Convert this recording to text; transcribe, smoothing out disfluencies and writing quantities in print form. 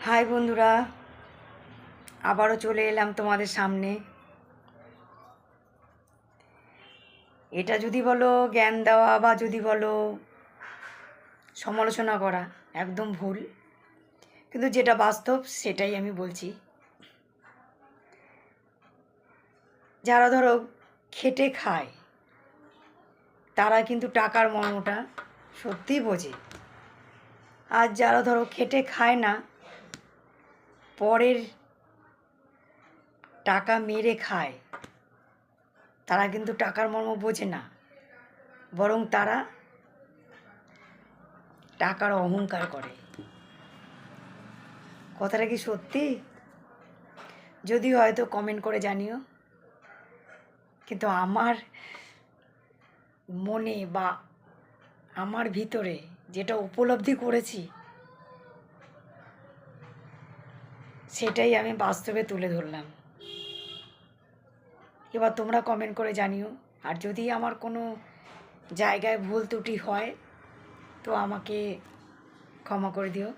High বন্ধুরা, আবারও চলে এলাম তোমাদের সামনে। এটা যদি বলো জ্ঞান দেওয়া বা যদি বলো সমালোচনা করা, একদম ভুল। কিন্তু যেটা বাস্তব সেটাই আমি বলছি। যারা ধরো খেটে খায় তারা কিন্তু টাকার মর্মটা সত্যিই বোঝে। আর যারা ধরো খেটে খায় না, পরের টাকা মেরে খায়, তারা কিন্তু টাকার মর্ম বোঝে না, বরং তারা টাকার অহংকার করে। কথাটা কি সত্যি? যদি হয়তো কমেন্ট করে জানিও। কিন্তু আমার মনে বা আমার ভিতরে যেটা উপলব্ধি করেছি সেটাই আমি বাস্তবে তুলে ধরলাম। এবার তোমরা কমেন্ট করে জানিও। আর যদি আমার কোনো জায়গায় ভুল ত্রুটি হয় তো আমাকে ক্ষমা করে দিও।